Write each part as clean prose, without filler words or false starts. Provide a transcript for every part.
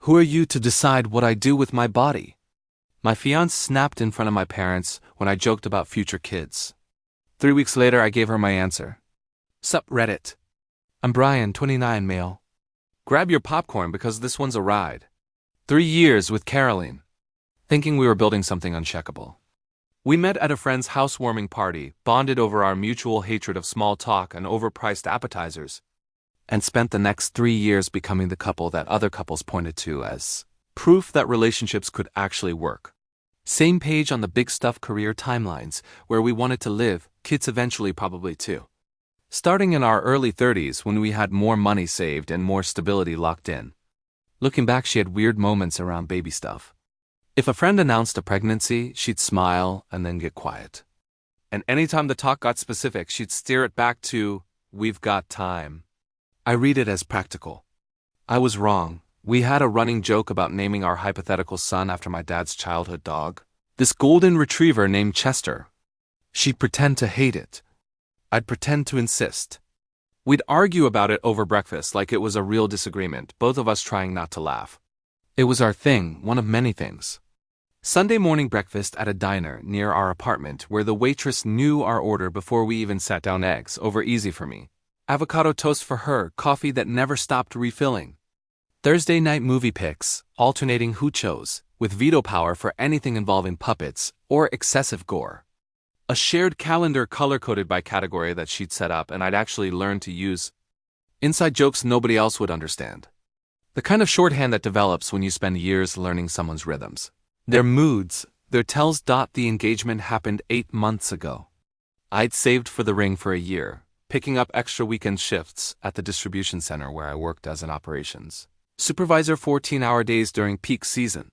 Who are you to decide what I do with my body? My fiancé snapped in front of my parents when I joked about future kids. 3 weeks later, I gave her my answer. Sup, Reddit. I'm Brian, 29, male. Grab your popcorn because this one's a ride. 3 years with Caroline. Thinking we were building something unshakable. We met at a friend's housewarming party, bonded over our mutual hatred of small talk and overpriced appetizers, and spent the next 3 years becoming the couple that other couples pointed to as proof that relationships could actually work. Same page on the big stuff career timelines, where we wanted to live, kids eventually probably too. Starting in our early 30s when we had more money saved and more stability locked in. Looking back, she had weird moments around baby stuff. If a friend announced a pregnancy, she'd smile and then get quiet. And anytime the talk got specific, she'd steer it back to, "We've got time." I read it as practical. I was wrong. We had a running joke about naming our hypothetical son after my dad's childhood dog, this golden retriever named Chester. She'd pretend to hate it. I'd pretend to insist. We'd argue about it over breakfast like it was a real disagreement, both of us trying not to laugh. It was our thing, one of many things. Sunday morning breakfast at a diner near our apartment where the waitress knew our order before we even sat down. Eggs over easy for me. Avocado toast for her, coffee that never stopped refilling. Thursday night movie picks, alternating who chose, with veto power for anything involving puppets or excessive gore. A shared calendar color-coded by category that she'd set up and I'd actually learned to use. Inside jokes nobody else would understand. The kind of shorthand that develops when you spend years learning someone's rhythms. Their moods, their tells. The engagement happened 8 months ago. I'd saved for the ring for a year, picking up extra weekend shifts at the distribution center where I worked as an operations supervisor, 14-hour days during peak season.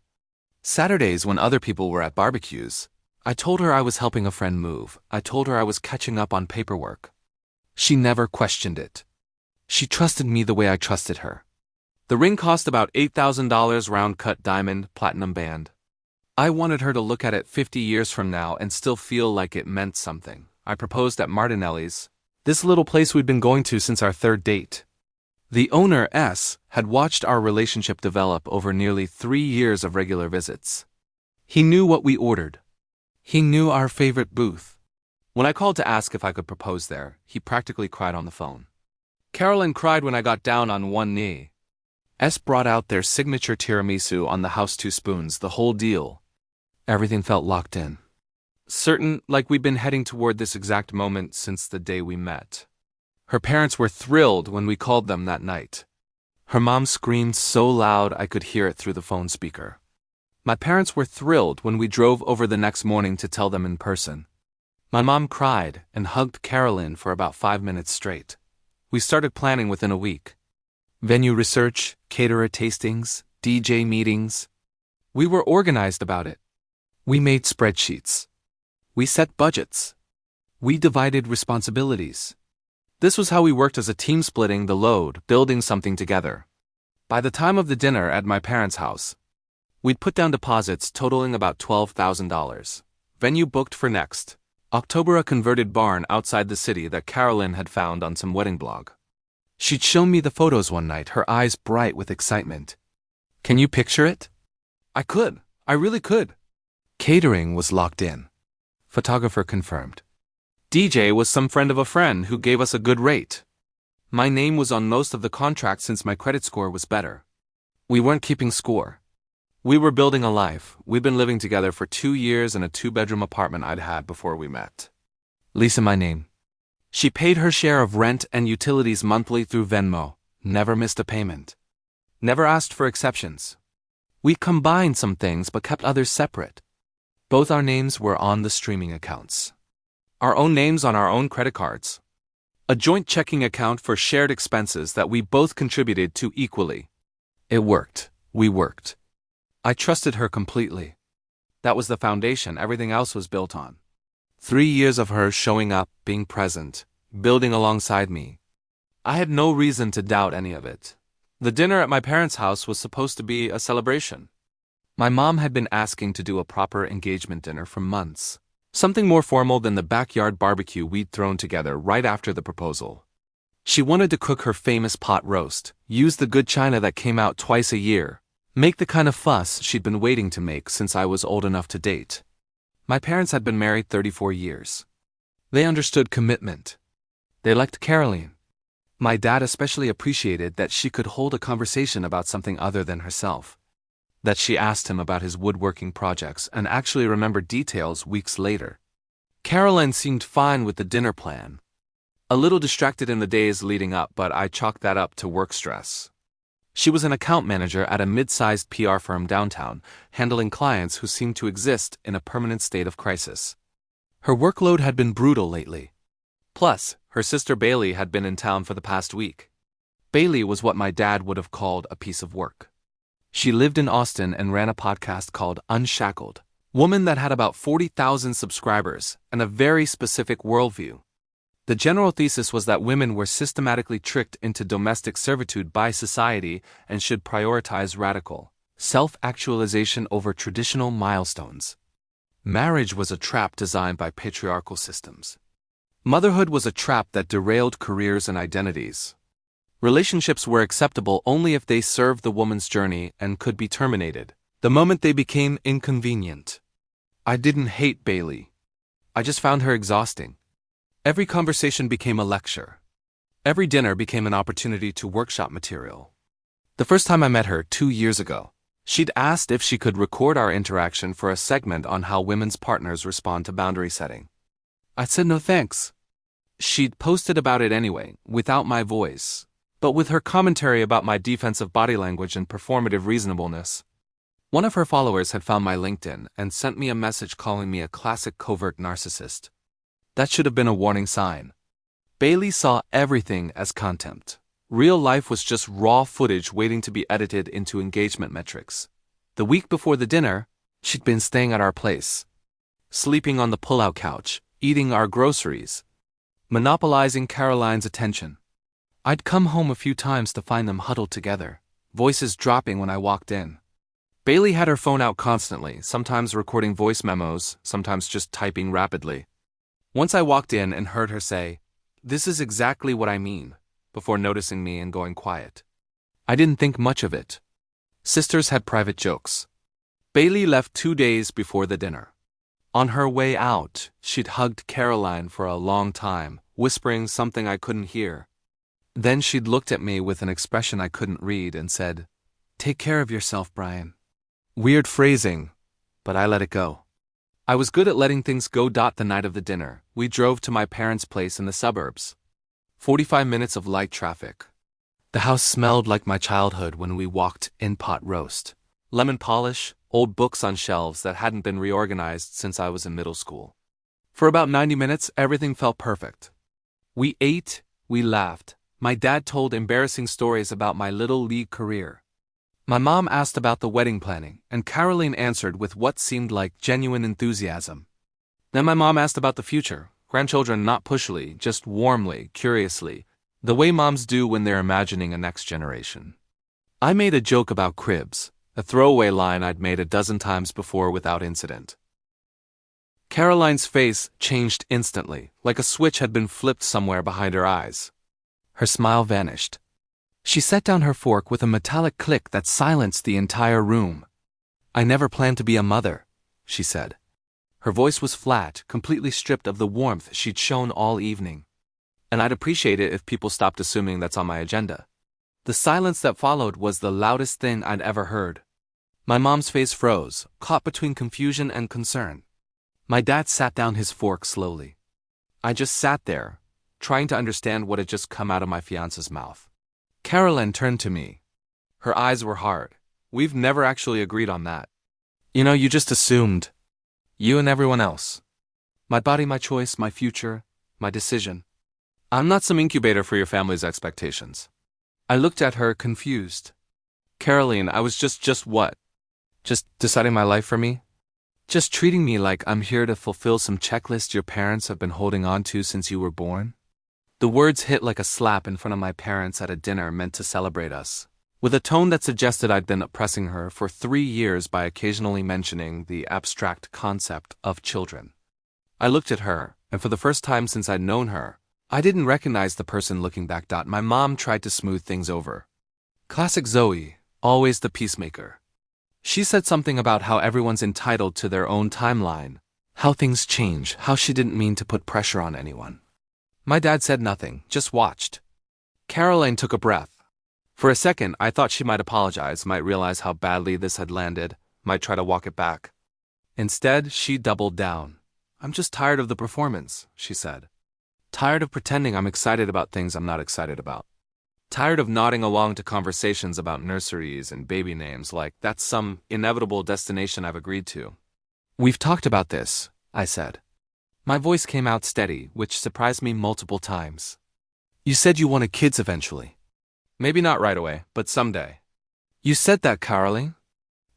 Saturdays when other people were at barbecues, I told her I was helping a friend move. I told her I was catching up on paperwork. She never questioned it. She trusted me the way I trusted her. The ring cost about $8,000 round-cut diamond, platinum band. I wanted her to look at it 50 years from now and still feel like it meant something. I proposed at Martinelli's, this little place we'd been going to since our 3rd date. The owner, S., had watched our relationship develop over nearly 3 years of regular visits. He knew what we ordered. He knew our favorite booth. When I called to ask if I could propose there, he practically cried on the phone. Caroline cried when I got down on one knee. S brought out their signature tiramisu on the house 2 spoons, the whole deal. Everything felt locked in. Certain, like we'd been heading toward this exact moment since the day we met. Her parents were thrilled when we called them that night. Her mom screamed so loud I could hear it through the phone speaker. My parents were thrilled when we drove over the next morning to tell them in person. My mom cried and hugged Caroline for about 5 minutes straight. We started planning within a week. Venue research, caterer tastings, DJ meetings. We were organized about it. We made spreadsheets. We set budgets. We divided responsibilities. This was how we worked as a team, splitting the load, building something together. By the time of the dinner at my parents' house, we'd put down deposits totaling about $12,000. Venue booked for next October, a converted barn outside the city that Caroline had found on some wedding blog. She'd shown me the photos one night, her eyes bright with excitement. Can you picture it? I could. I really could. Catering was locked in. Photographer confirmed. DJ was some friend of a friend who gave us a good rate. My name was on most of the contracts since my credit score was better. We weren't keeping score. We were building a life. We'd been living together for 2 years in a 2-bedroom apartment I'd had before we met. Lisa, my name. She paid her share of rent and utilities monthly through Venmo, never missed a payment. Never asked for exceptions. We combined some things but kept others separate. Both our names were on the streaming accounts. Our own names on our own credit cards. A joint checking account for shared expenses that we both contributed to equally. It worked. We worked. I trusted her completely. That was the foundation everything else was built on. 3 years of her showing up, being present, building alongside me. I had no reason to doubt any of it. The dinner at my parents' house was supposed to be a celebration. My mom had been asking to do a proper engagement dinner for months. Something more formal than the backyard barbecue we'd thrown together right after the proposal. She wanted to cook her famous pot roast, use the good china that came out twice a year, Make the kind of fuss she'd been waiting to make since I was old enough to date. My parents had been married 34 years. They understood commitment. They liked Caroline. My dad especially appreciated that she could hold a conversation about something other than herself. That she asked him about his woodworking projects and actually remembered details weeks later. Caroline seemed fine with the dinner plan. A little distracted in the days leading up, but I chalked that up to work stress. She was an account manager at a mid-sized PR firm downtown, handling clients who seemed to exist in a permanent state of crisis. Her workload had been brutal lately. Plus, her sister Bailey had been in town for the past week. Bailey was what my dad would have called a piece of work. She lived in Austin and ran a podcast called Unshackled, woman that had about 40,000 subscribers and a very specific worldview. The general thesis was that women were systematically tricked into domestic servitude by society and should prioritize radical self-actualization over traditional milestones. Marriage was a trap designed by patriarchal systems. Motherhood was a trap that derailed careers and identities. Relationships were acceptable only if they served the woman's journey and could be terminated the moment they became inconvenient. I didn't hate Bailey. I just found her exhausting. Every conversation became a lecture. Every dinner became an opportunity to workshop material. The first time I met her 2 years ago, she'd asked if she could record our interaction for a segment on how women's partners respond to boundary setting. I said no thanks. She'd posted about it anyway, without my voice, but with her commentary about my defensive body language and performative reasonableness. One of her followers had found my LinkedIn and sent me a message calling me a classic covert narcissist. That should have been a warning sign. Bailey saw everything as contempt. Real life was just raw footage waiting to be edited into engagement metrics. The week before the dinner, she'd been staying at our place, sleeping on the pull-out couch, eating our groceries, monopolizing Caroline's attention. I'd come home a few times to find them huddled together, voices dropping when I walked in. Bailey had her phone out constantly, sometimes recording voice memos, sometimes just typing rapidly. Once I walked in and heard her say, "This is exactly what I mean," before noticing me and going quiet. I didn't think much of it. Sisters had private jokes. Bailey left 2 days before the dinner. On her way out, she'd hugged Caroline for a long time, whispering something I couldn't hear. Then she'd looked at me with an expression I couldn't read and said, "Take care of yourself, Brian." Weird phrasing, but I let it go. I was good at letting things go. The night of the dinner, we drove to my parents' place in the suburbs. 45 minutes of light traffic. The house smelled like my childhood when we walked in. Pot roast, lemon polish, old books on shelves that hadn't been reorganized since I was in middle school. For about 90 minutes, everything felt perfect. We ate, we laughed. My dad told embarrassing stories about my little league career. My mom asked about the wedding planning, and Caroline answered with what seemed like genuine enthusiasm. Then my mom asked about the future, grandchildren not pushily, just warmly, curiously, the way moms do when they're imagining a next generation. I made a joke about cribs, a throwaway line I'd made a dozen times before without incident. Caroline's face changed instantly, like a switch had been flipped somewhere behind her eyes. Her smile vanished. She set down her fork with a metallic click that silenced the entire room. "I never planned to be a mother," she said. Her voice was flat, completely stripped of the warmth she'd shown all evening. And I'd appreciate it if people stopped assuming that's on my agenda. The silence that followed was the loudest thing I'd ever heard. My mom's face froze, caught between confusion and concern. My dad sat down his fork slowly. I just sat there, trying to understand what had just come out of my fiancé's mouth. Caroline turned to me. Her eyes were hard. "We've never actually agreed on that. You just assumed. You and everyone else. My body, my choice, my future, my decision. I'm not some incubator for your family's expectations." I looked at her, confused. "Caroline, I was just what? Just deciding my life for me? Just treating me like I'm here to fulfill some checklist your parents have been holding on to since you were born?" The words hit like a slap in front of my parents at a dinner meant to celebrate us, with a tone that suggested I'd been oppressing her for 3 years by occasionally mentioning the abstract concept of children. I looked at her, and for the first time since I'd known her, I didn't recognize the person looking back. My mom tried to smooth things over. Classic Zoe, always the peacemaker. She said something about how everyone's entitled to their own timeline, how things change, how she didn't mean to put pressure on anyone. My dad said nothing, just watched. Caroline took a breath. For a second, I thought she might apologize, might realize how badly this had landed, might try to walk it back. Instead, she doubled down. "I'm just tired of the performance," she said. "Tired of pretending I'm excited about things I'm not excited about. Tired of nodding along to conversations about nurseries and baby names like that's some inevitable destination I've agreed to." "We've talked about this," I said. My voice came out steady, which surprised me multiple times. "You said you wanted kids eventually." "Maybe not right away, but someday." "You said that, Caroline."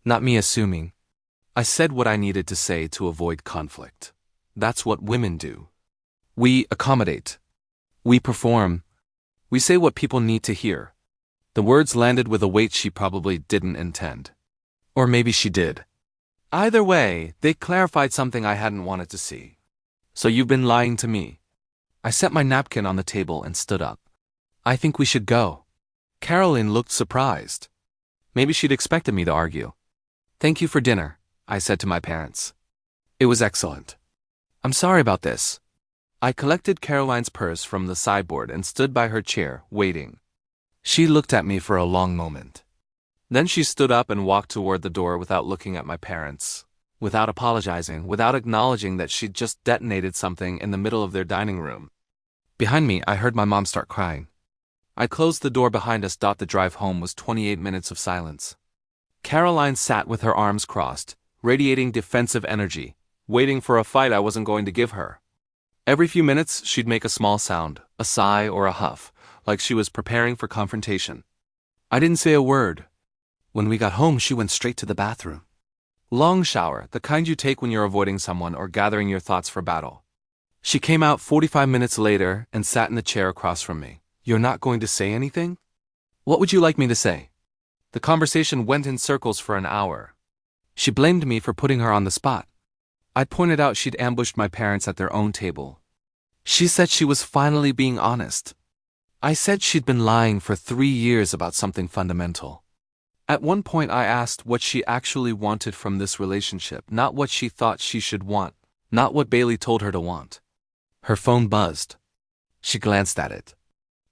Not me assuming. I said what I needed to say to avoid conflict. That's what women do. We accommodate. We perform. We say what people need to hear. The words landed with a weight she probably didn't intend. Or maybe she did. Either way, they clarified something I hadn't wanted to see. "So you've been lying to me." I set my napkin on the table and stood up. "I think we should go." Caroline looked surprised. Maybe she'd expected me to argue. "Thank you for dinner," I said to my parents. "It was excellent. I'm sorry about this." I collected Caroline's purse from the sideboard and stood by her chair, waiting. She looked at me for a long moment. Then she stood up and walked toward the door without looking at my parents, without apologizing, without acknowledging that she'd just detonated something in the middle of their dining room. Behind me, I heard my mom start crying. I closed the door behind us. The drive home was 28 minutes of silence. Caroline sat with her arms crossed, radiating defensive energy, waiting for a fight I wasn't going to give her. Every few minutes, she'd make a small sound, a sigh or a huff, like she was preparing for confrontation. I didn't say a word. When we got home, she went straight to the bathroom. Long shower, the kind you take when you're avoiding someone or gathering your thoughts for battle. She came out 45 minutes later and sat in the chair across from me. "You're not going to say anything? What would you like me to say?" The conversation went in circles for an hour. She blamed me for putting her on the spot. I pointed out she'd ambushed my parents at their own table. She said she was finally being honest. I said she'd been lying for 3 years about something fundamental. At one point I asked what she actually wanted from this relationship, not what she thought she should want, not what Bailey told her to want. Her phone buzzed. She glanced at it.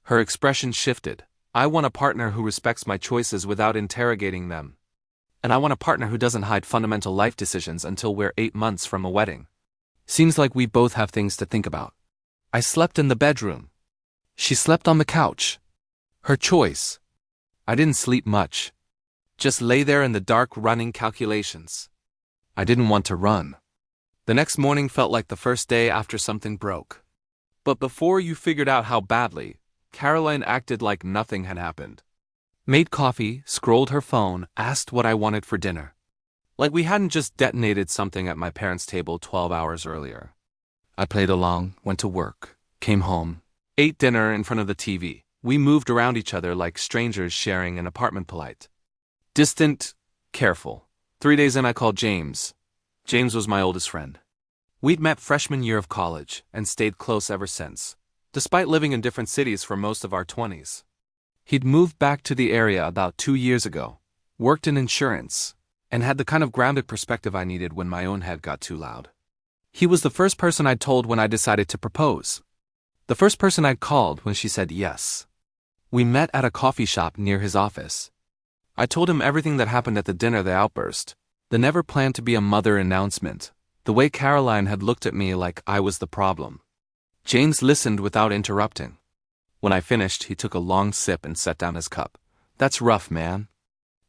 Her expression shifted. "I want a partner who respects my choices without interrogating them. And I want a partner who doesn't hide fundamental life decisions until we're 8 months from a wedding. Seems like we both have things to think about." I slept in the bedroom. She slept on the couch. Her choice. I didn't sleep much. Just lay there in the dark running calculations. I didn't want to run. The next morning felt like the first day after something broke. But before you figured out how badly, Caroline acted like nothing had happened. Made coffee, scrolled her phone, asked what I wanted for dinner. Like we hadn't just detonated something at my parents' table 12 hours earlier. I played along, went to work, came home, ate dinner in front of the TV. We moved around each other like strangers sharing an apartment. Polite. Distant, careful. 3 days in I called James. James was my oldest friend. We'd met freshman year of college and stayed close ever since, despite living in different cities for most of our 20s. He'd moved back to the area about 2 years ago, worked in insurance, and had the kind of grounded perspective I needed when my own head got too loud. He was the first person I'd told when I decided to propose. The first person I'd called when she said yes. We met at a coffee shop near his office. I told him everything that happened at the dinner. The outburst, the never planned to be a mother announcement, the way Caroline had looked at me like I was the problem. James listened without interrupting. When I finished, he took a long sip and set down his cup. "That's rough, man.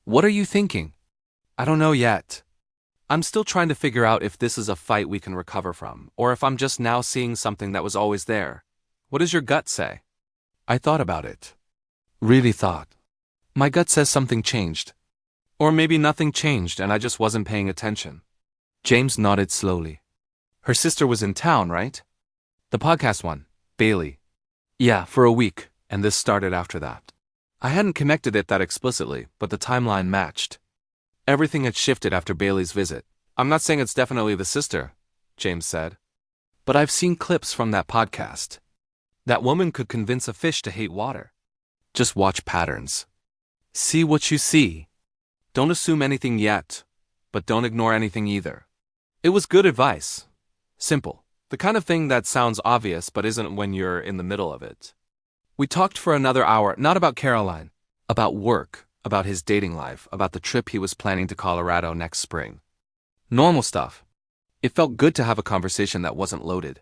What are you thinking?" "I don't know yet. I'm still trying to figure out if this is a fight we can recover from, or if I'm just now seeing something that was always there. What does your gut say?" I thought about it. Really thought. My gut says something changed. Or maybe nothing changed and I just wasn't paying attention. James nodded slowly. "Her sister was in town, right? The podcast one, Bailey." "Yeah, for a week, and this started after that." I hadn't connected it that explicitly, but the timeline matched. Everything had shifted after Bailey's visit. "I'm not saying it's definitely the sister," James said. "But I've seen clips from that podcast. That woman could convince a fish to hate water. Just watch patterns. See what you see." Don't assume anything yet, but don't ignore anything either. It was good advice. Simple. The kind of thing that sounds obvious but isn't when you're in the middle of it. We talked for another hour, not about Caroline, about work, about his dating life, about the trip he was planning to Colorado next spring. Normal stuff. It felt good to have a conversation that wasn't loaded.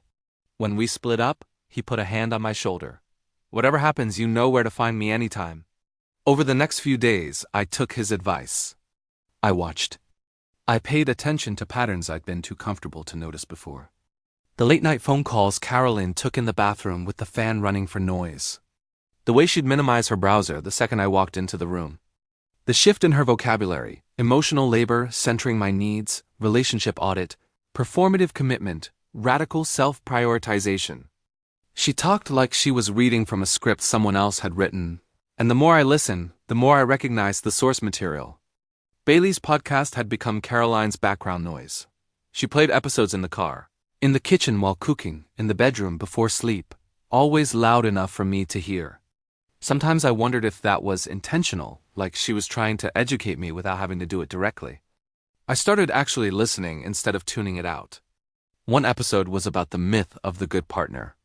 When we split up, he put a hand on my shoulder. Whatever happens, you know where to find me anytime. Over the next few days, I took his advice. I watched. I paid attention to patterns I'd been too comfortable to notice before. The late-night phone calls Caroline took in the bathroom with the fan running for noise. The way she'd minimize her browser the second I walked into the room. The shift in her vocabulary, emotional labor, centering my needs, relationship audit, performative commitment, radical self-prioritization. She talked like she was reading from a script someone else had written, and the more I listened, the more I recognized the source material. Bailey's podcast had become Caroline's background noise. She played episodes in the car, in the kitchen while cooking, in the bedroom before sleep, always loud enough for me to hear. Sometimes I wondered if that was intentional, like she was trying to educate me without having to do it directly. I started actually listening instead of tuning it out. One episode was about the myth of the good partner.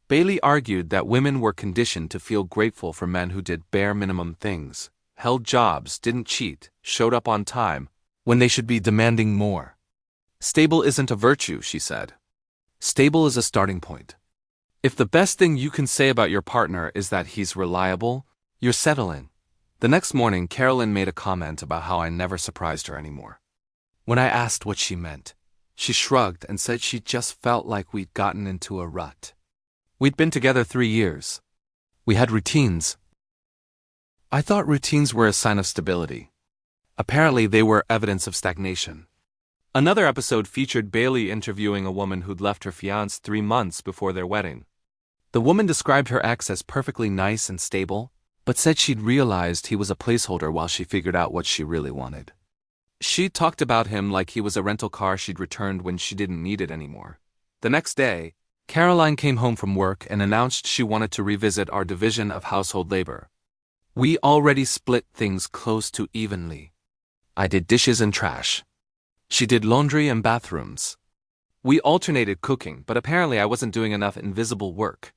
Bailey argued that women were conditioned to feel grateful for men who did bare minimum things, held jobs, didn't cheat, showed up on time, when they should be demanding more. Stable isn't a virtue, she said. Stable is a starting point. If the best thing you can say about your partner is that he's reliable, you're settling. The next morning, Carolyn made a comment about how I never surprised her anymore. When I asked what she meant, she shrugged and said she just felt like we'd gotten into a rut. We'd been together 3 years. We had routines. I thought routines were a sign of stability. Apparently, they were evidence of stagnation. Another episode featured Bailey interviewing a woman who'd left her fiancé 3 months before their wedding. The woman described her ex as perfectly nice and stable, but said she'd realized he was a placeholder while she figured out what she really wanted. She talked about him like he was a rental car she'd returned when she didn't need it anymore. The next day, Caroline came home from work and announced she wanted to revisit our division of household labor. We already split things close to evenly. I did dishes and trash. She did laundry and bathrooms. We alternated cooking, but apparently I wasn't doing enough invisible work.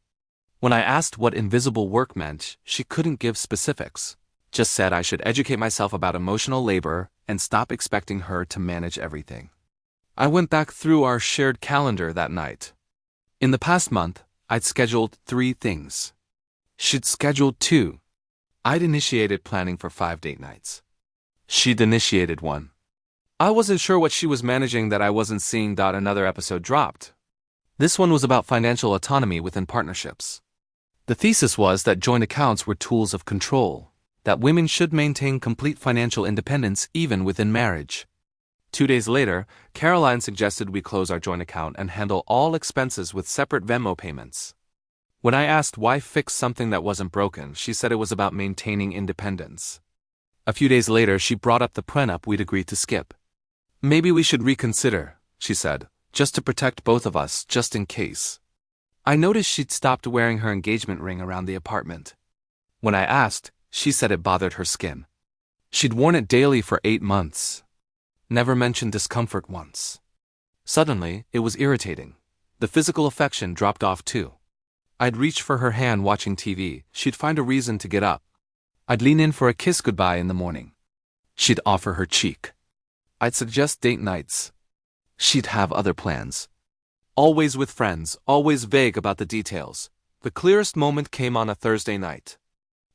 When I asked what invisible work meant, she couldn't give specifics, just said I should educate myself about emotional labor and stop expecting her to manage everything. I went back through our shared calendar that night. In the past month, I'd scheduled 3 things. She'd scheduled 2. I'd initiated planning for 5 date nights. She'd initiated 1. I wasn't sure what she was managing that I wasn't seeing. Another episode dropped. This one was about financial autonomy within partnerships. The thesis was that joint accounts were tools of control, that women should maintain complete financial independence even within marriage. 2 days later, Caroline suggested we close our joint account and handle all expenses with separate Venmo payments. When I asked why fix something that wasn't broken, she said it was about maintaining independence. A few days later, she brought up the prenup we'd agreed to skip. Maybe we should reconsider, she said, just to protect both of us, just in case. I noticed she'd stopped wearing her engagement ring around the apartment. When I asked, she said it bothered her skin. She'd worn it daily for 8 months. Never mentioned discomfort once. Suddenly, it was irritating. The physical affection dropped off too. I'd reach for her hand watching TV. She'd find a reason to get up. I'd lean in for a kiss goodbye in the morning. She'd offer her cheek. I'd suggest date nights. She'd have other plans. Always with friends, always vague about the details. The clearest moment came on a Thursday night.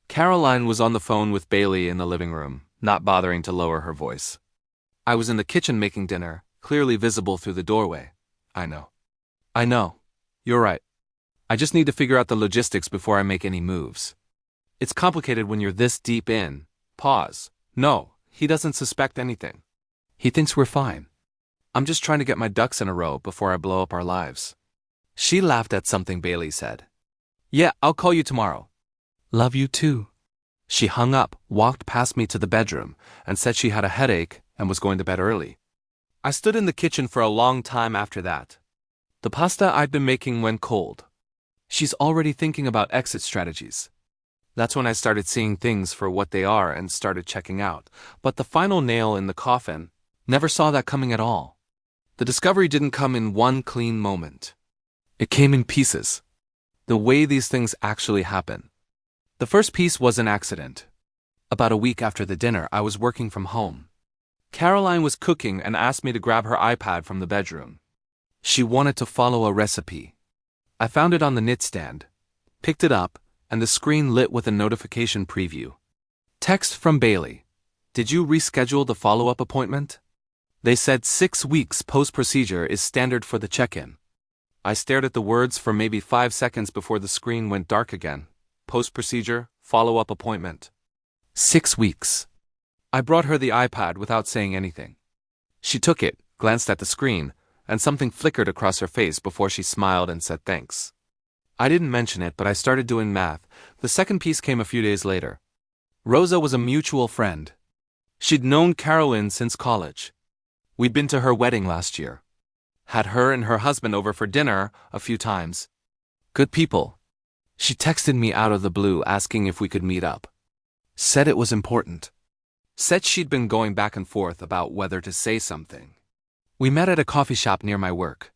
Caroline was on the phone with Bailey in the living room, not bothering to lower her voice. I was in the kitchen making dinner, clearly visible through the doorway. I know. You're right. I just need to figure out the logistics before I make any moves. It's complicated when you're this deep in. Pause. No, he doesn't suspect anything. He thinks we're fine. I'm just trying to get my ducks in a row before I blow up our lives. She laughed at something Bailey said. Yeah, I'll call you tomorrow. Love you too. She hung up, walked past me to the bedroom, and said she had a headache and was going to bed early. I stood in the kitchen for a long time after that. The pasta I'd been making went cold. She's already thinking about exit strategies. That's when I started seeing things for what they are and started checking out. But the final nail in the coffin, never saw that coming at all. The discovery didn't come in one clean moment. It came in pieces. The way these things actually happen. The first piece was an accident. About a week after the dinner, I was working from home. Caroline was cooking and asked me to grab her iPad from the bedroom. She wanted to follow a recipe. I found it on the nightstand, picked it up, and the screen lit with a notification preview. Text from Bailey. Did you reschedule the follow-up appointment? They said 6 weeks post-procedure is standard for the check-in. I stared at the words for maybe 5 seconds before the screen went dark again. Post-procedure, follow-up appointment. 6 weeks. I brought her the iPad without saying anything. She took it, glanced at the screen, and something flickered across her face before she smiled and said thanks. I didn't mention it, but I started doing math. The second piece came a few days later. Rosa was a mutual friend. She'd known Caroline since college. We'd been to her wedding last year. Had her and her husband over for dinner a few times. Good people. She texted me out of the blue asking if we could meet up. Said it was important. Said she'd been going back and forth about whether to say something. We met at a coffee shop near my work.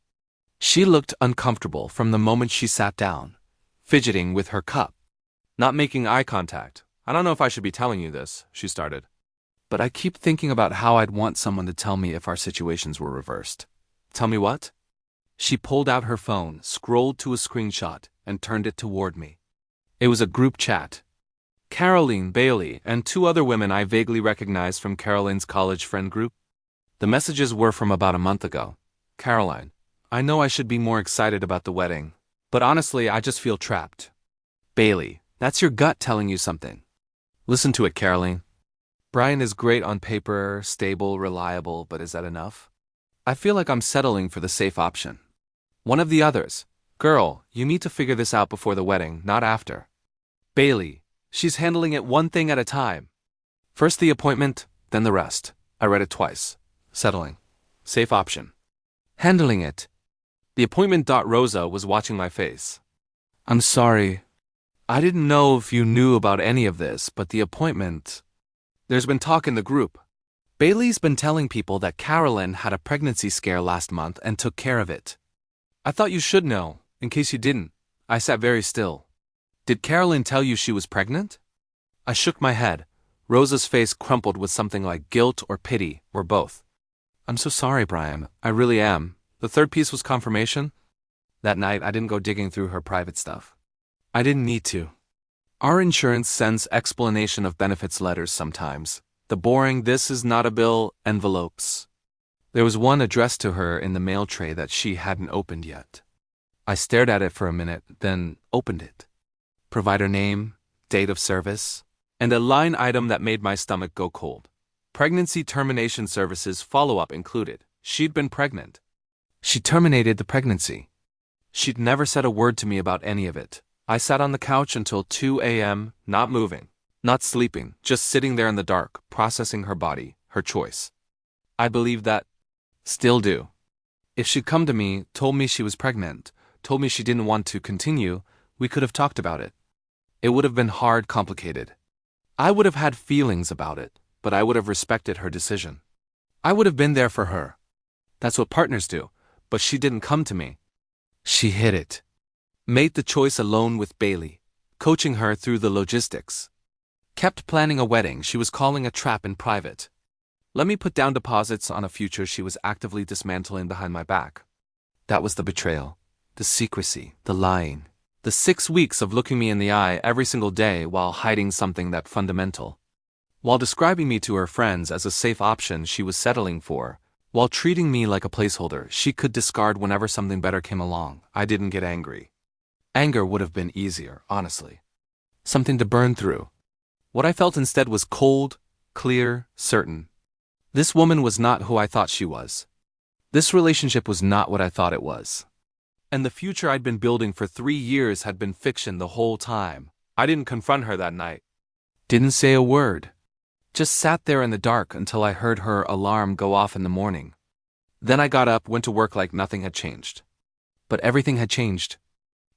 She looked uncomfortable from the moment she sat down, fidgeting with her cup, not making eye contact. I don't know if I should be telling you this, she started. But I keep thinking about how I'd want someone to tell me if our situations were reversed. Tell me what? She pulled out her phone, scrolled to a screenshot, and turned it toward me. It was a group chat. Caroline, Bailey, and 2 other women I vaguely recognized from Caroline's college friend group. The messages were from about a month ago. Caroline, I know I should be more excited about the wedding, but honestly, I just feel trapped. Bailey, that's your gut telling you something. Listen to it, Caroline. Brian is great on paper, stable, reliable, but is that enough? I feel like I'm settling for the safe option. One of the others. Girl, you need to figure this out before the wedding, not after. Bailey, she's handling it one thing at a time. First the appointment, then the rest. I read it twice. Settling. Safe option. Handling it. The appointment. Rosa was watching my face. I'm sorry. I didn't know if you knew about any of this, but the appointment... There's been talk in the group. Bailey's been telling people that Caroline had a pregnancy scare last month and took care of it. I thought you should know, in case you didn't. I sat very still. Did Caroline tell you she was pregnant? I shook my head. Rosa's face crumpled with something like guilt or pity, or both. I'm so sorry, Brian. I really am. The third piece was confirmation. That night, I didn't go digging through her private stuff. I didn't need to. Our insurance sends explanation of benefits letters sometimes. The boring "this is not a bill" envelopes. There was one addressed to her in the mail tray that she hadn't opened yet. I stared at it for a minute, then opened it. Provider name, date of service, and a line item that made my stomach go cold. Pregnancy termination services follow-up included. She'd been pregnant. She terminated the pregnancy. She'd never said a word to me about any of it. I sat on the couch until 2 a.m., not moving, not sleeping, just sitting there in the dark, processing her body, her choice. I believed that. Still do. If she'd come to me, told me she was pregnant, told me she didn't want to continue, we could have talked about it. It would have been hard, complicated. I would have had feelings about it, but I would have respected her decision. I would have been there for her. That's what partners do, but she didn't come to me. She hid it. Made the choice alone with Bailey, coaching her through the logistics. Kept planning a wedding she was calling a trap in private. Let me put down deposits on a future she was actively dismantling behind my back. That was the betrayal, the secrecy, the lying. The 6 weeks of looking me in the eye every single day while hiding something that fundamental. While describing me to her friends as a safe option she was settling for, while treating me like a placeholder she could discard whenever something better came along, I didn't get angry. Anger would have been easier, honestly. Something to burn through. What I felt instead was cold, clear, certain. This woman was not who I thought she was. This relationship was not what I thought it was. And the future I'd been building for 3 years had been fiction the whole time. I didn't confront her that night. Didn't say a word. Just sat there in the dark until I heard her alarm go off in the morning. Then I got up, went to work like nothing had changed. But everything had changed.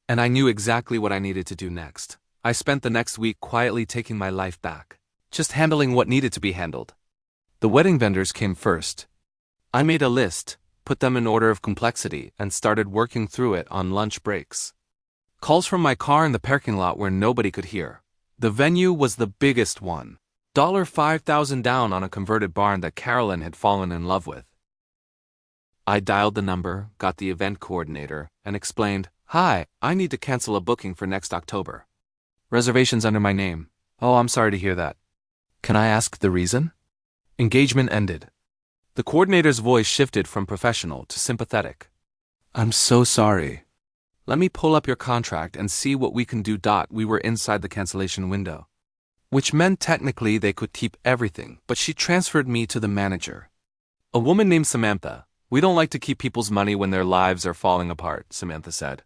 And I knew exactly what I needed to do next. I spent the next week quietly taking my life back, just handling what needed to be handled. The wedding vendors came first. I made a list, put them in order of complexity, and started working through it on lunch breaks. Calls from my car in the parking lot where nobody could hear. The venue was the biggest one. $5,000 down on a converted barn that Carolyn had fallen in love with. I dialed the number, got the event coordinator, and explained, "Hi, I need to cancel a booking for next October. Reservations under my name. Oh, I'm sorry to hear that. Can I ask the reason?" Engagement ended. The coordinator's voice shifted from professional to sympathetic. "I'm so sorry. Let me pull up your contract and see what we can do. We were inside the cancellation window." Which meant technically they could keep everything, but she transferred me to the manager. A woman named Samantha. "We don't like to keep people's money when their lives are falling apart," Samantha said.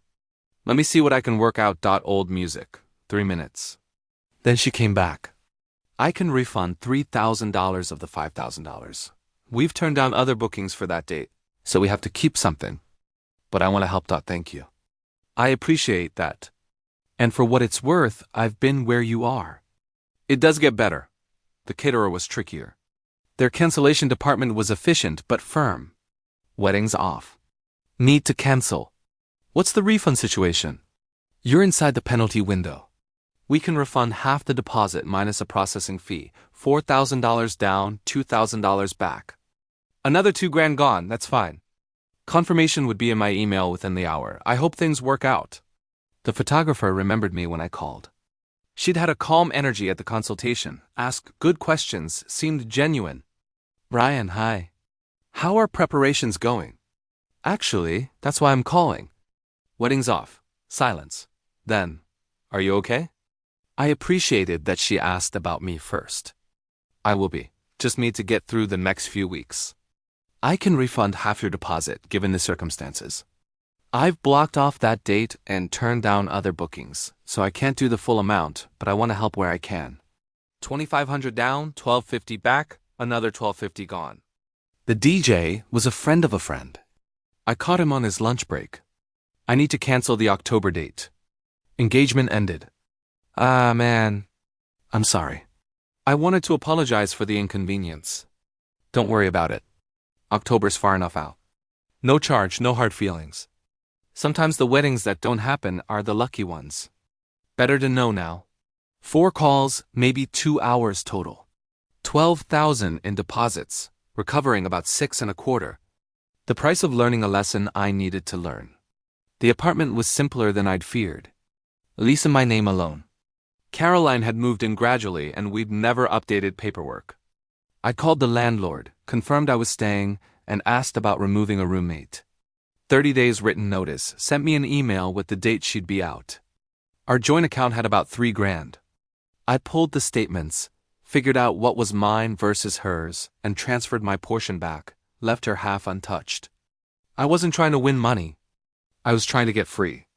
"Let me see what I can work out. Old music. 3 minutes. Then she came back. "I can refund $3,000 of the $5,000. We've turned down other bookings for that date, so we have to keep something. But I want to help. Thank you. I appreciate that. And for what it's worth, I've been where you are." It does get better. The caterer was trickier. Their cancellation department was efficient but firm. Weddings off. Need to cancel. What's the refund situation? You're inside the penalty window. We can refund half the deposit minus a processing fee. $4,000 down, $2,000 back. Another $2,000 gone, that's fine. Confirmation would be in my email within the hour. I hope things work out. The photographer remembered me when I called. She'd had a calm energy at the consultation, asked good questions, seemed genuine. "Ryan, hi. How are preparations going?" "Actually, that's why I'm calling." Weddings off. Silence. Then, "Are you okay?" I appreciated that she asked about me first. "I will be. Just need to get through the next few weeks. I can refund half your deposit, given the circumstances. I've blocked off that date and turned down other bookings, so I can't do the full amount, but I want to help where I can. $2,500 down, $1,250 back, another $1,250 gone." The DJ was a friend of a friend. I caught him on his lunch break. "I need to cancel the October date." Engagement ended. "Ah, man. I'm sorry. I wanted to apologize for the inconvenience. Don't worry about it. October's far enough out. No charge, no hard feelings. Sometimes the weddings that don't happen are the lucky ones. Better to know now." 4 calls, maybe 2 hours total. 12,000 in deposits, recovering about 6.25. The price of learning a lesson I needed to learn. The apartment was simpler than I'd feared. Lease in my name alone. Caroline had moved in gradually and we'd never updated paperwork. I called the landlord, confirmed I was staying, and asked about removing a roommate. 30 days written notice, sent me an email with the date she'd be out. Our joint account had about $3,000. I pulled the statements, figured out what was mine versus hers, and transferred my portion back, left her half untouched. I wasn't trying to win money. I was trying to get free.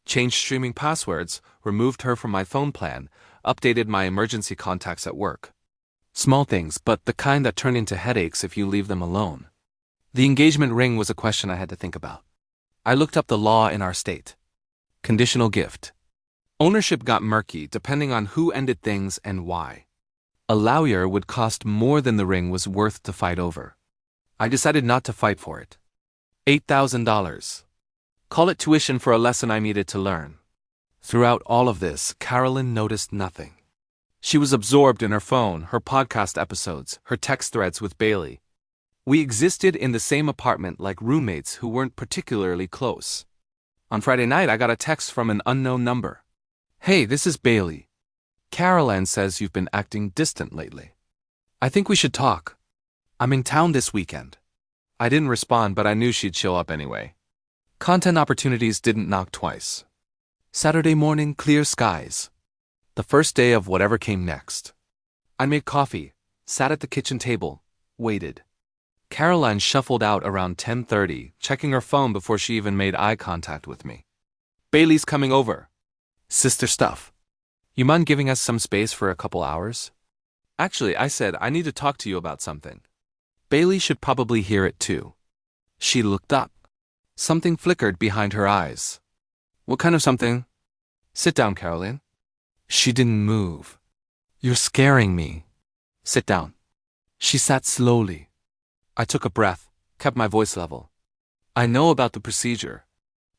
Changed streaming passwords, removed her from my phone plan, updated my emergency contacts at work. Small things, but the kind that turn into headaches if you leave them alone. The engagement ring was a question I had to think about. I looked up the law in our state. Conditional gift. Ownership got murky depending on who ended things and why. A lawyer would cost more than the ring was worth to fight over. I decided not to fight for it. $8,000. Call it tuition for a lesson I needed to learn. Throughout all of this, Carolyn noticed nothing. She was absorbed in her phone, her podcast episodes, her text threads with Bailey. We existed in the same apartment like roommates who weren't particularly close. On Friday night, I got a text from an unknown number. "Hey, this is Bailey. Caroline says you've been acting distant lately. I think we should talk. I'm in town this weekend." I didn't respond, but I knew she'd show up anyway. Content opportunities didn't knock twice. Saturday morning, clear skies. The first day of whatever came next. I made coffee, sat at the kitchen table, waited. Caroline shuffled out around 10:30, checking her phone before she even made eye contact with me. "Bailey's coming over. Sister stuff. You mind giving us some space for a couple hours?" "Actually," I said, "I need to talk to you about something." Bailey should probably hear it too. She looked up. Something flickered behind her eyes. "What kind of something?" "Sit down, Caroline." She didn't move. You're scaring me. Sit down. She sat slowly. I took a breath, kept my voice level. I know about the procedure.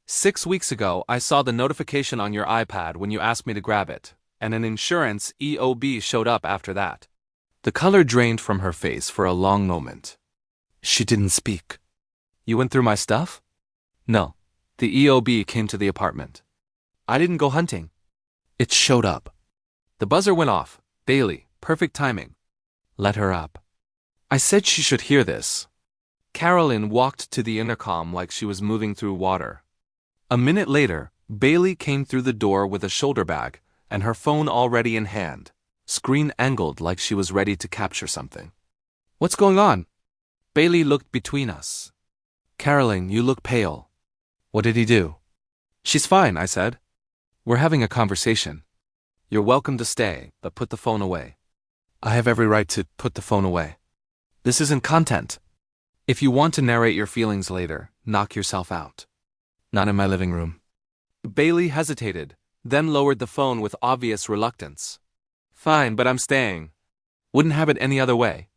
6 weeks ago, I saw the notification on your iPad when you asked me to grab it, and an insurance EOB showed up after that. The color drained from her face for a long moment. She didn't speak. You went through my stuff? No. The EOB came to the apartment. I didn't go hunting. It showed up. The buzzer went off. Bailey, perfect timing. Let her up. I said she should hear this. Carolyn walked to the intercom like she was moving through water. A minute later, Bailey came through the door with a shoulder bag and her phone already in hand, screen angled like she was ready to capture something. What's going on? Bailey looked between us. Carolyn, you look pale. What did he do? She's fine, I said. We're having a conversation. You're welcome to stay, but put the phone away. I have every right to put the phone away. This isn't content. If you want to narrate your feelings later, knock yourself out. Not in my living room. Bailey hesitated, then lowered the phone with obvious reluctance. Fine, but I'm staying. Wouldn't have it any other way.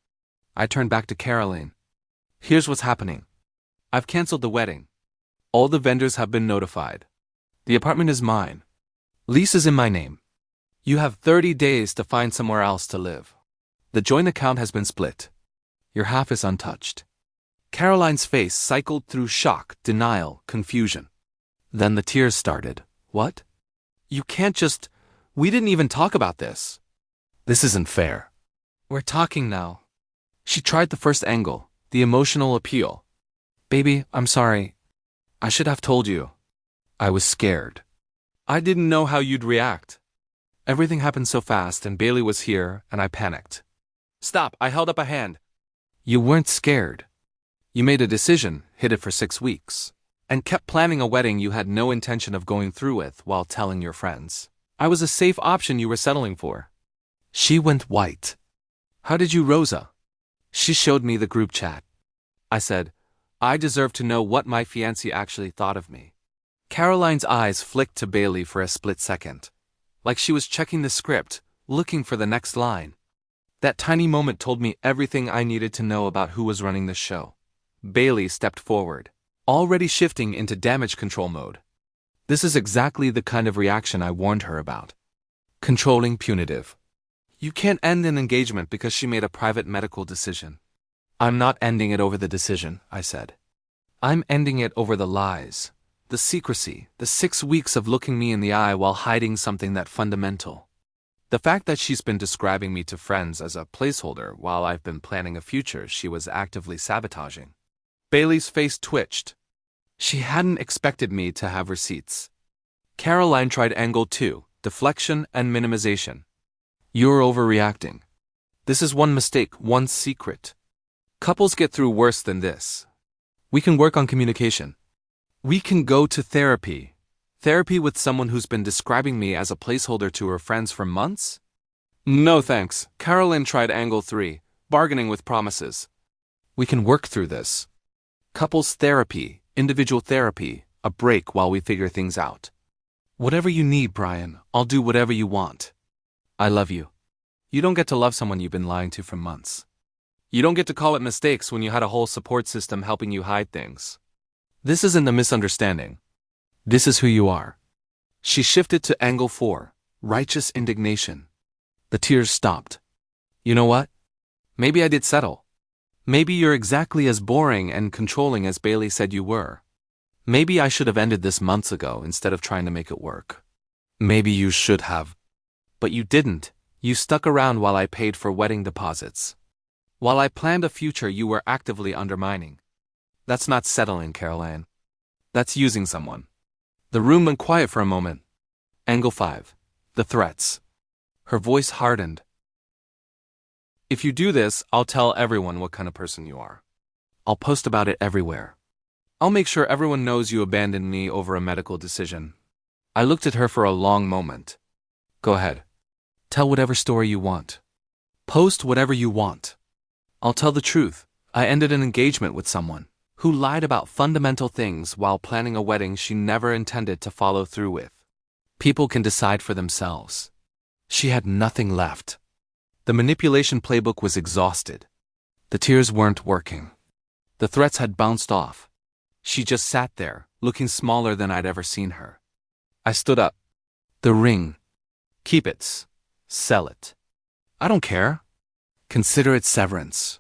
I turned back to Caroline. Here's what's happening. I've canceled the wedding. All the vendors have been notified. The apartment is mine. Lease is in my name. You have 30 days to find somewhere else to live. The joint account has been split. Your half is untouched. Caroline's face cycled through shock, denial, confusion. Then the tears started. What? You can't just... We didn't even talk about this. This isn't fair. We're talking now. She tried the first angle, the emotional appeal. Baby, I'm sorry. I should have told you. I was scared. I didn't know how you'd react. Everything happened so fast and Bailey was here and I panicked. Stop, I held up a hand. You weren't scared. You made a decision, hid it for 6 weeks, and kept planning a wedding you had no intention of going through with while telling your friends. I was a safe option you were settling for. She went white. How did you, Rosa? She showed me the group chat. I said, I deserve to know what my fiancé actually thought of me. Caroline's eyes flicked to Bailey for a split second, like she was checking the script, looking for the next line. That tiny moment told me everything I needed to know about who was running the show. Bailey stepped forward, already shifting into damage control mode. This is exactly the kind of reaction I warned her about. Controlling, punitive. You can't end an engagement because she made a private medical decision. I'm not ending it over the decision, I said. I'm ending it over the lies, the secrecy, the 6 weeks of looking me in the eye while hiding something that fundamental. The fact that she's been describing me to friends as a placeholder while I've been planning a future she was actively sabotaging. Bailey's face twitched. She hadn't expected me to have receipts. Caroline tried angle 2, deflection and minimization. You're overreacting. This is one mistake, one secret. Couples get through worse than this. We can work on communication. We can go to therapy. Therapy with someone who's been describing me as a placeholder to her friends for months? No thanks. Caroline tried angle 3, bargaining with promises. We can work through this. Couples therapy, individual therapy, a break while we figure things out. Whatever you need, Brian, I'll do whatever you want. I love you. You don't get to love someone you've been lying to for months. You don't get to call it mistakes when you had a whole support system helping you hide things. This isn't a misunderstanding. This is who you are. She shifted to angle 4, righteous indignation. The tears stopped. You know what? Maybe I did settle. Maybe you're exactly as boring and controlling as Bailey said you were. Maybe I should have ended this months ago instead of trying to make it work. Maybe you should have. But you didn't. You stuck around while I paid for wedding deposits. While I planned a future you were actively undermining. That's not settling, Caroline. That's using someone. The room went quiet for a moment. Angle 5. The threats. Her voice hardened. If you do this, I'll tell everyone what kind of person you are. I'll post about it everywhere. I'll make sure everyone knows you abandoned me over a medical decision. I looked at her for a long moment. Go ahead. Tell whatever story you want. Post whatever you want. I'll tell the truth. I ended an engagement with someone who lied about fundamental things while planning a wedding she never intended to follow through with. People can decide for themselves. She had nothing left. The manipulation playbook was exhausted. The tears weren't working. The threats had bounced off. She just sat there, looking smaller than I'd ever seen her. I stood up. The ring. Keep it. Sell it. I don't care. Consider it severance.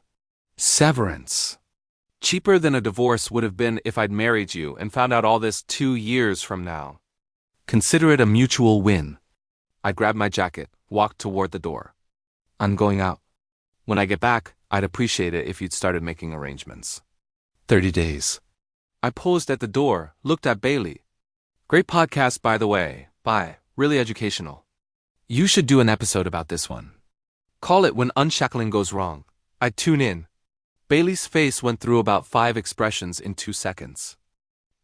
Severance. Cheaper than a divorce would have been if I'd married you and found out all this 2 years from now. Consider it a mutual win. I grabbed my jacket, walked toward the door. I'm going out. When I get back, I'd appreciate it if you'd started making arrangements. 30 days. I paused at the door, looked at Bailey. Great podcast, by the way. Bye. Really educational. You should do an episode about this one. Call it When Unshackling Goes Wrong. I'd tune in. Bailey's face went through about 5 expressions in 2 seconds.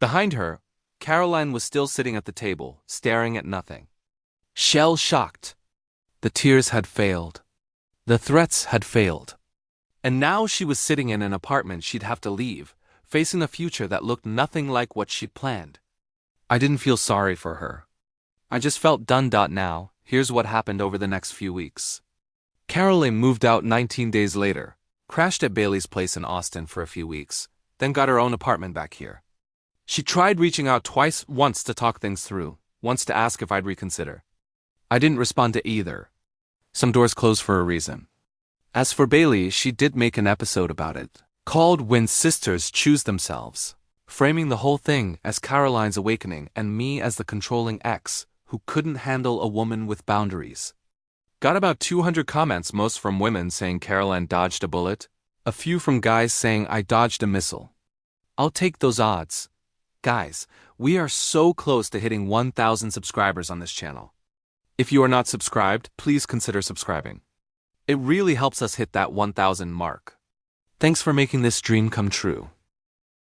Behind her, Caroline was still sitting at the table, staring at nothing. Shell-shocked. The tears had failed. The threats had failed. And now she was sitting in an apartment she'd have to leave, facing a future that looked nothing like what she'd planned. I didn't feel sorry for her. I just felt done. Now, here's what happened over the next few weeks. Caroline moved out 19 days later, crashed at Bailey's place in Austin for a few weeks, then got her own apartment back here. She tried reaching out twice, once to talk things through, once to ask if I'd reconsider. I didn't respond to either. Some doors close for a reason. As for Bailey, she did make an episode about it, called When Sisters Choose Themselves, framing the whole thing as Caroline's awakening and me as the controlling ex who couldn't handle a woman with boundaries. Got about 200 comments, most from women saying Caroline dodged a bullet, a few from guys saying I dodged a missile. I'll take those odds. Guys, we are so close to hitting 1,000 subscribers on this channel. If you are not subscribed, please consider subscribing. It really helps us hit that 1,000 mark. Thanks for making this dream come true.